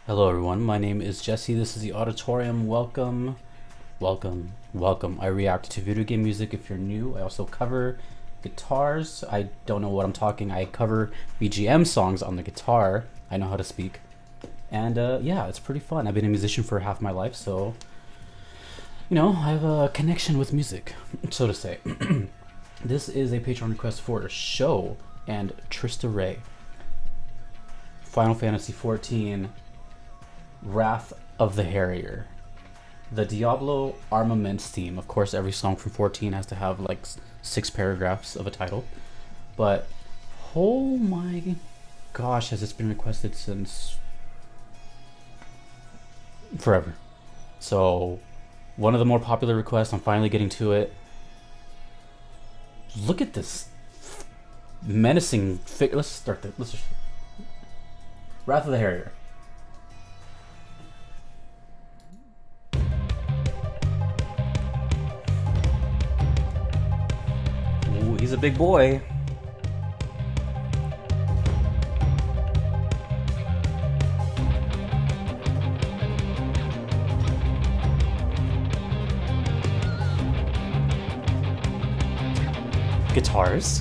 Hello, everyone. My name is Jesse. This is the Auditorium. Welcome, welcome, welcome. I react to video game music if you're new. I also cover guitars. I don't know what I'm talking. I cover BGM songs on the guitar. I know how to speak. And yeah, it's pretty fun. I've been a musician for half my life, so I have a connection with music, so to say. This is a Patreon request for Show and Trista Ray. Final Fantasy XIV Wrath of the Harrier. The Diablo Armaments theme. Of course, every song from 14 has to have like 6 paragraphs of a title. But, oh my gosh, has this been requested since forever. So, one of the more popular requests, I'm finally getting to it. Look at this menacing figure. Let's start the. Let's just. Wrath of the Harrier. Ooh, he's a big boy. Guitars.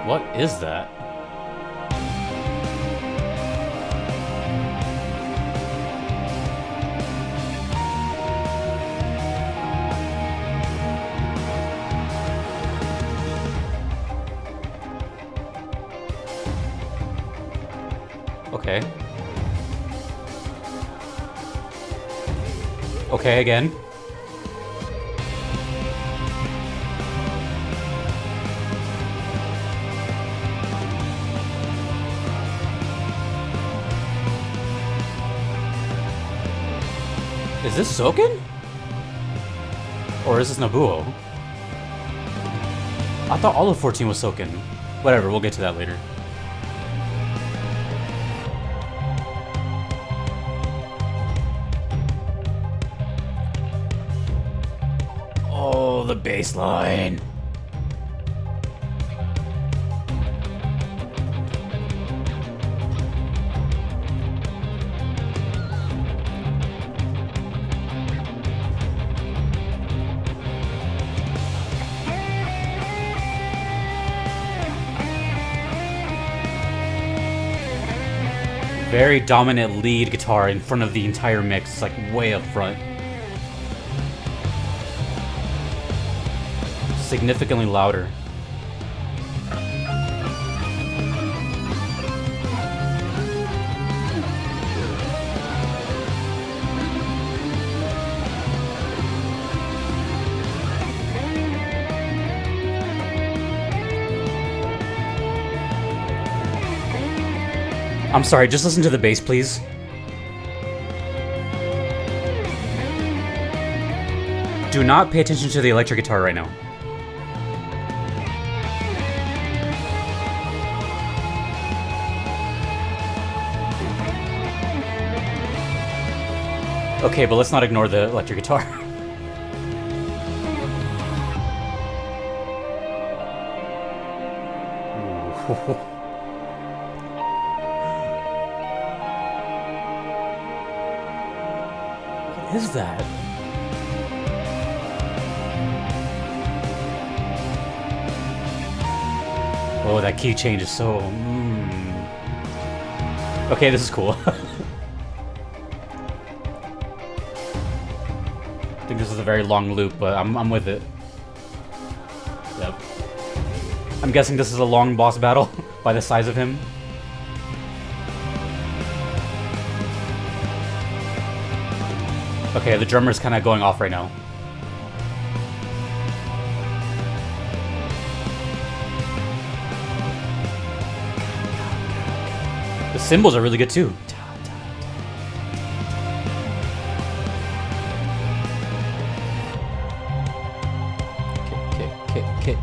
What is that? Okay. Okay, again. Is this Soken? Or is this Nabuo? I thought all of 14 was Soken. Whatever, we'll get to that later. Oh, the bass line. Very dominant lead guitar in front of the entire mix. It's like way up front. Significantly louder. I'm sorry, just listen to the bass, please. Do not pay attention to the electric guitar right now. Okay, but let's not ignore the electric guitar. What is that? Oh, that key change is so... Okay, this is cool. I think this is a very long loop, but I'm with it. Yep. I'm guessing this is a long boss battle by the size of him. Okay, the drummer's kind of going off right now. The cymbals are really good too. Kick.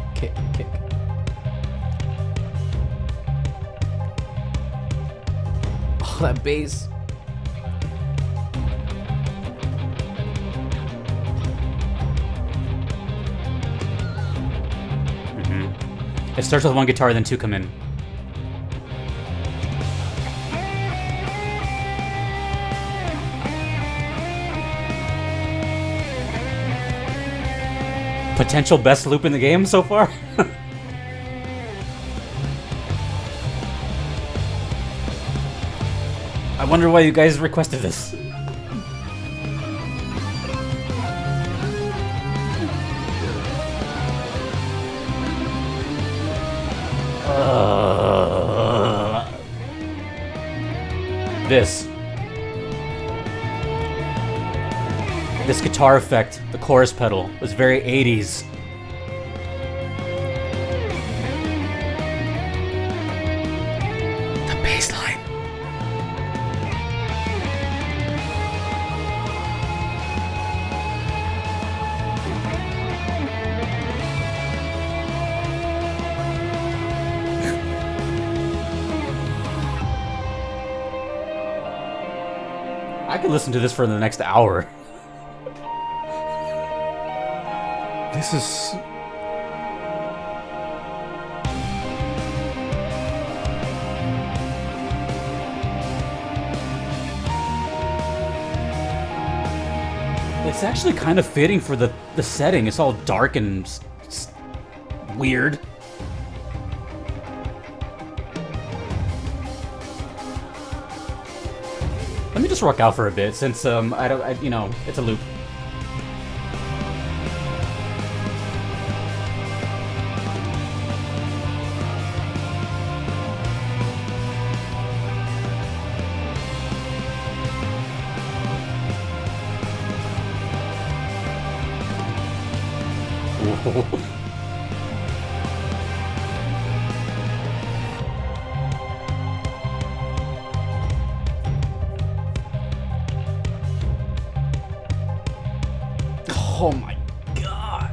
Oh, that bass. It starts with one guitar, then two come in. Potential best loop in the game so far? I wonder why you guys requested this. This guitar effect, the chorus pedal, was very 80s. The bass line. I could listen to this for the next hour. This is... It's actually kind of fitting for the setting. It's all dark and weird. Let me just rock out for a bit, since you know, it's a loop. Oh my god.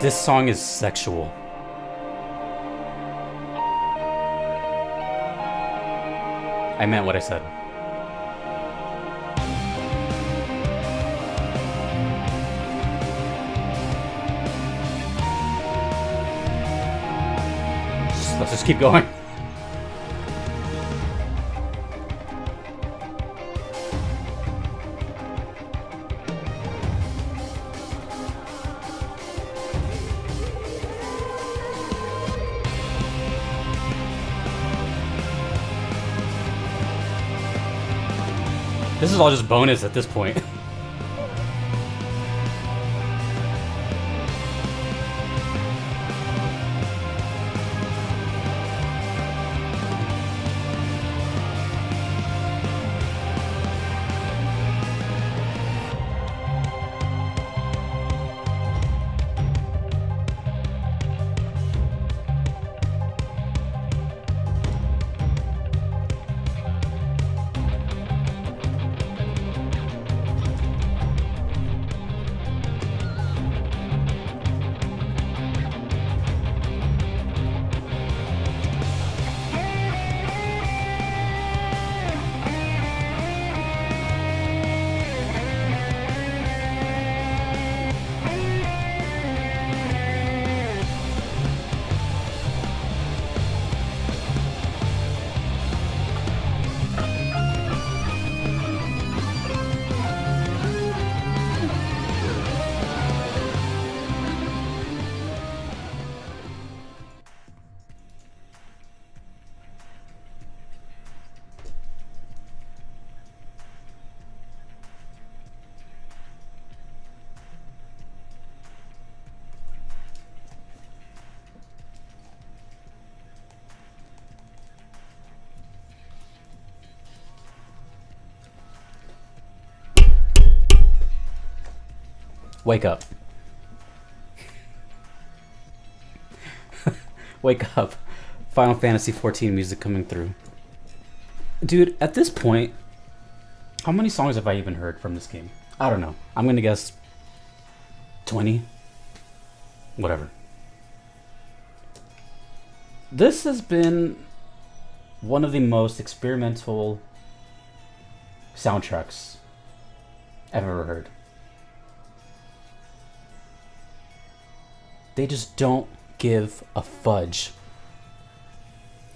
This song is sexual. I meant what I said. Let's just keep going. This is all just bonus at this point. Wake up. Wake up. Final Fantasy XIV music coming through. Dude, at this point, how many songs have I even heard from this game? I don't know. I'm gonna guess 20. Whatever. This has been one of the most experimental soundtracks I've ever heard. They just don't give a fudge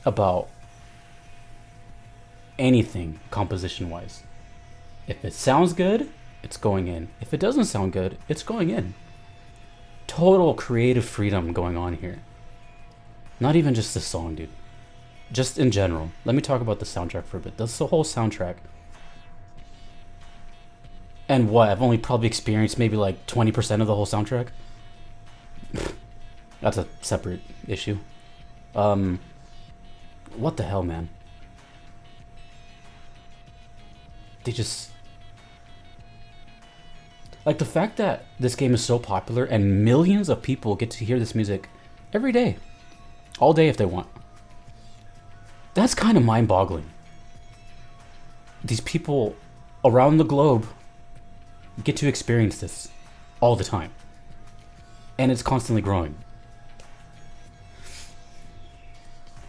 about anything composition-wise. If it sounds good, it's going in. If it doesn't sound good, it's going in. Total creative freedom going on here. Not even just this song, dude. Just in general. Let me talk about the soundtrack for a bit. That's the whole soundtrack. And what? I've only probably experienced maybe like 20% of the whole soundtrack. That's a separate issue. What the hell, man? They just... Like, the fact that this game is so popular and millions of people get to hear this music every day. All day if they want. That's kind of mind-boggling. These people around the globe get to experience this all the time. And it's constantly growing.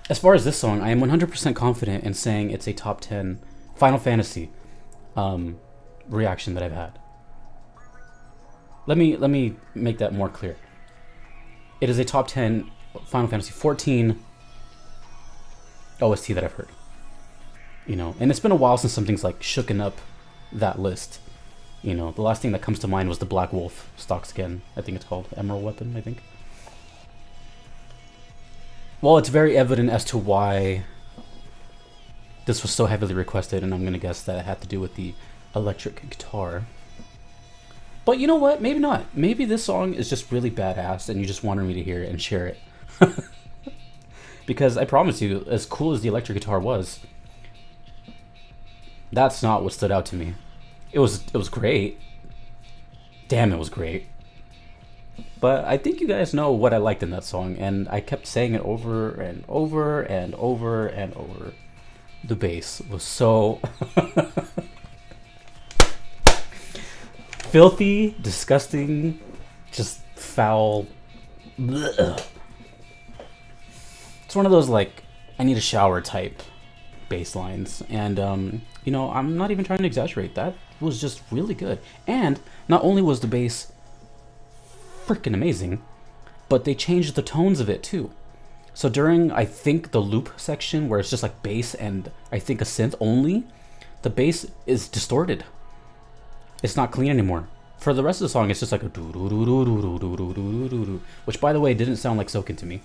As far as this song, I am 100% confident in saying it's a top 10 Final Fantasy reaction that I've had. Let me make that more clear. It is a top 10 Final Fantasy XIV OST that I've heard. You know, and it's been a while since something's like shooken up that list. You know, the last thing that comes to mind was the Black Wolf Stalks Again. I think it's called Emerald Weapon, I think. Well, it's very evident as to why this was so heavily requested, and I'm going to guess that it had to do with the electric guitar. But you know what? Maybe not. Maybe this song is just really badass, and you just wanted me to hear it and share it. Because I promise you, as cool as the electric guitar was, that's not what stood out to me. It was great. Damn, it was great. But I think you guys know what I liked in that song, and I kept saying it over and over and over and over. The bass was so filthy, disgusting, just foul. Blech. It's one of those like I need a shower type bass lines, and you know, I'm not even trying to exaggerate. That was just really good. And not only was the bass freaking amazing, but they changed the tones of it too. So during, I think, the loop section where it's just like bass and I think a synth only, the bass is distorted. It's not clean anymore. For the rest of the song, it's just like a doo doo doo doo doo doo doo doo doo doo, which, by the way, didn't sound like Soken to me.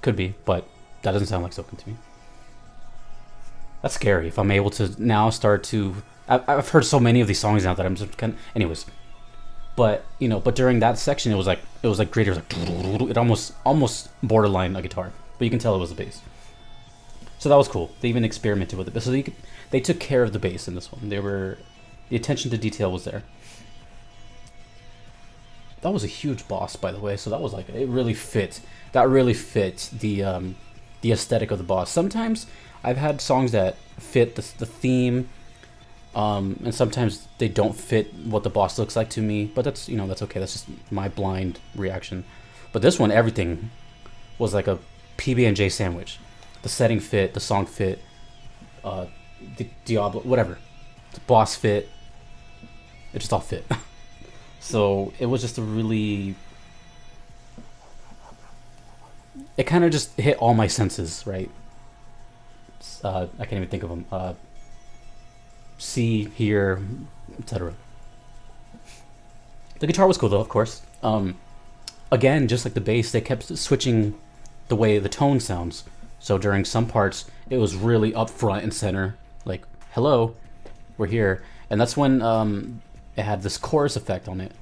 Could be, but that doesn't sound like Soken to me. That's scary. If I'm able to now start to, I've heard so many of these songs now that I'm just kind of, anyways. But but during that section, it was like great. It was like it almost borderline a guitar, but you can tell it was a bass. So that was cool. They even experimented with it. So they took care of the bass in this one. The attention to detail was there. That was a huge boss, by the way. So that was like, it really fit. That really fit the aesthetic of the boss. Sometimes I've had songs that fit the theme, and sometimes they don't fit what the boss looks like to me. But that's that's okay. That's just my blind reaction. But this one, everything was like a PB&J sandwich. The setting fit, the song fit, the Diablo, whatever, the boss fit. It just all fit. So it was just a really, it kind of just hit all my senses, right? I can't even think of them. See, hear, etc. The guitar was cool though, of course. Again, just like the bass, they kept switching the way the tone sounds. So during some parts, it was really up front and center, like, hello, we're here. And that's when it had this chorus effect on it.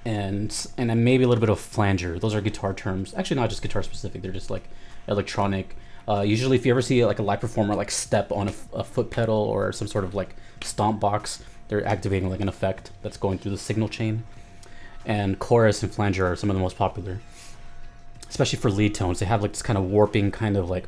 And then maybe a little bit of flanger. Those are guitar terms. Actually, not just guitar specific. They're just like electronic. Usually, if you ever see like a live performer like step on a foot pedal or some sort of like stomp box, they're activating like an effect that's going through the signal chain. And chorus and flanger are some of the most popular, especially for lead tones. They have like this kind of warping, kind of like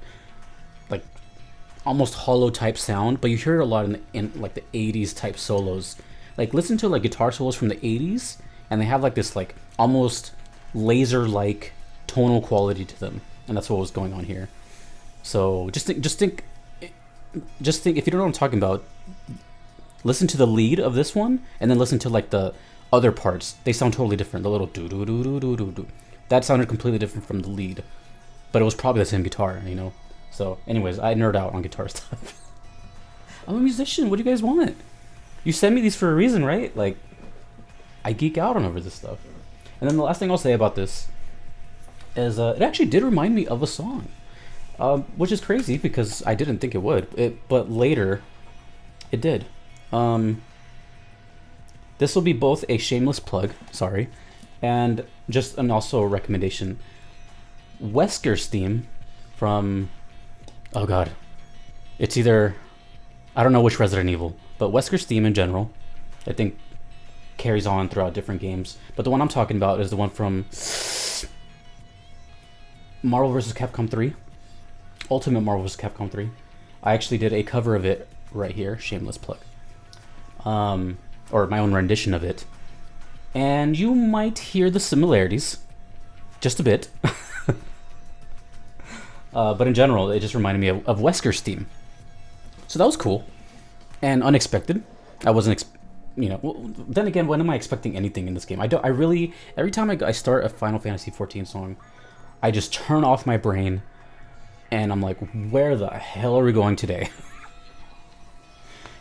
almost hollow type sound, but you hear it a lot in like the 80s type solos. Like listen to like guitar solos from the 80s, and they have like this like almost laser like tonal quality to them, and that's what was going on here. So just think if you don't know what I'm talking about, listen to the lead of this one and then listen to like the other parts. They sound totally different. The little do do do do do do do, that sounded completely different from the lead, but it was probably the same guitar, So anyways, I nerd out on guitar stuff. I'm a musician. What do you guys want? You send me these for a reason, right? Like, I geek out on over this stuff. And then the last thing I'll say about this is it actually did remind me of a song, which is crazy because I didn't think it would. But later, it did. This will be both a shameless plug, sorry, and also a recommendation. Wesker's theme from, oh god, it's either, I don't know which Resident Evil, but Wesker's theme in general, I think, carries on throughout different games. But the one I'm talking about is the one from Marvel vs. Capcom 3, Ultimate Marvel vs. Capcom 3. I actually did a cover of it right here, shameless plug, or my own rendition of it, and you might hear the similarities, just a bit. But in general, it just reminded me of Wesker's theme. So that was cool and unexpected. I wasn't, well, then again, when am I expecting anything in this game? I really, every time I start a Final Fantasy XIV song, I just turn off my brain and I'm like, where the hell are we going today?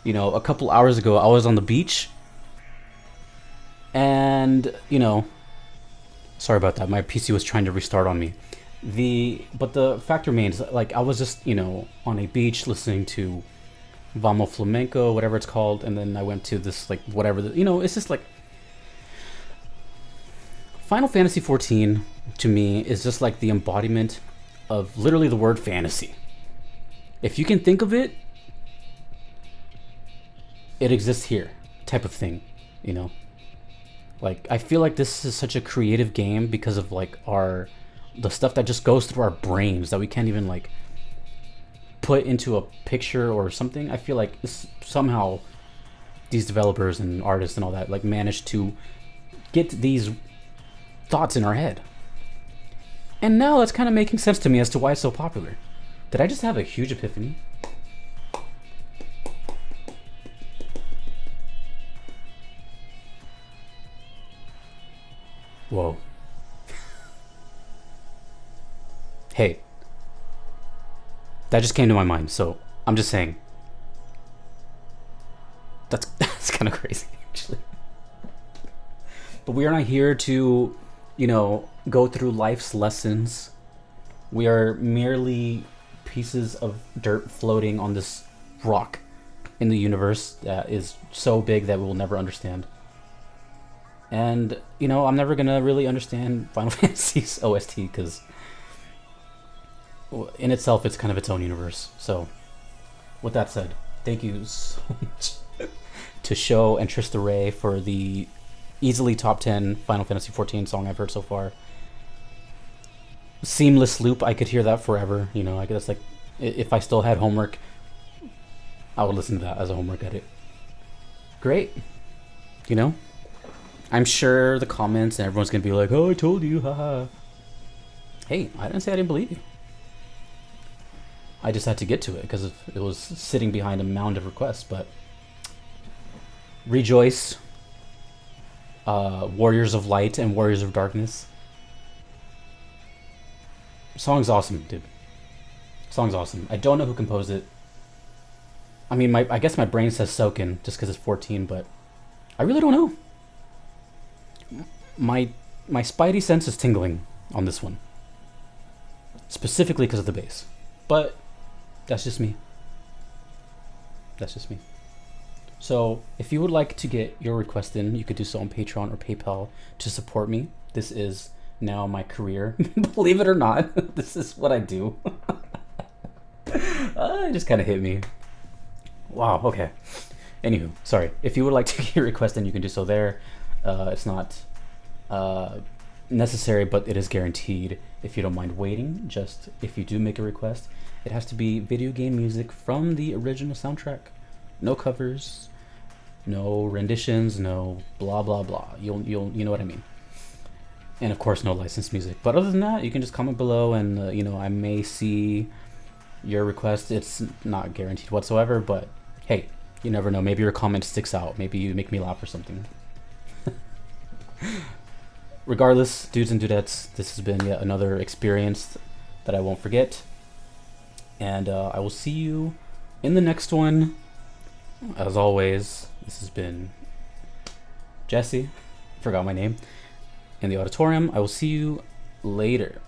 A couple hours ago, I was on the beach and, sorry about that. My PC was trying to restart on me. But the fact remains, like, I was just, on a beach listening to Vamo Flamenco, whatever it's called, and then I went to this, like, whatever, it's just like, Final Fantasy XIV, to me, is just like the embodiment of literally the word fantasy. If you can think of it, it exists here, type of thing, Like, I feel like this is such a creative game because of, like, the stuff that just goes through our brains that we can't even like put into a picture or something. I feel like somehow these developers and artists and all that like managed to get these thoughts in our head. And now that's kind of making sense to me as to why it's so popular. Did I just have a huge epiphany? Whoa. Hey, that just came to my mind, so I'm just saying. That's kind of crazy, actually. But we are not here to, go through life's lessons. We are merely pieces of dirt floating on this rock in the universe that is so big that we will never understand. And, you know, I'm never going to really understand Final Fantasy's OST because in itself it's kind of its own universe. So, with that said, thank you so much to Show and Trista Ray for the easily top 10 Final Fantasy XIV song I've heard so far. Seamless loop, I could hear that forever. You know, I guess like if I still had homework, I would listen to that as a homework edit. Great. You know, I'm sure the comments and everyone's gonna be like, "Oh, I told you, haha." Hey, I didn't say I didn't believe you. I just had to get to it because it was sitting behind a mound of requests. But rejoice, Warriors of Light and Warriors of Darkness. Song's awesome, dude. Song's awesome. I don't know who composed it. I mean, I guess my brain says Soken just because it's 14, but I really don't know. My spidey sense is tingling on this one, specifically because of the bass. But that's just me. That's just me. So if you would like to get your request in, you could do so on Patreon or PayPal to support me. This is now my career. Believe it or not, this is what I do. It just kind of hit me. Wow, okay. Anywho, sorry. If you would like to get your request in, you can do so there. It's not necessary, but it is guaranteed. If you don't mind waiting, just if you do make a request, it has to be video game music from the original soundtrack. No covers, no renditions, no blah blah blah. You know what I mean. And of course, no licensed music. But other than that, you can just comment below, and you know, I may see your request. It's not guaranteed whatsoever, but hey, you never know. Maybe your comment sticks out. Maybe you make me laugh or something. Regardless, dudes and dudettes, this has been yet another experience that I won't forget. And I will see you in the next one. As always, this has been Jesse. Forgot my name. In the auditorium. I will see you later.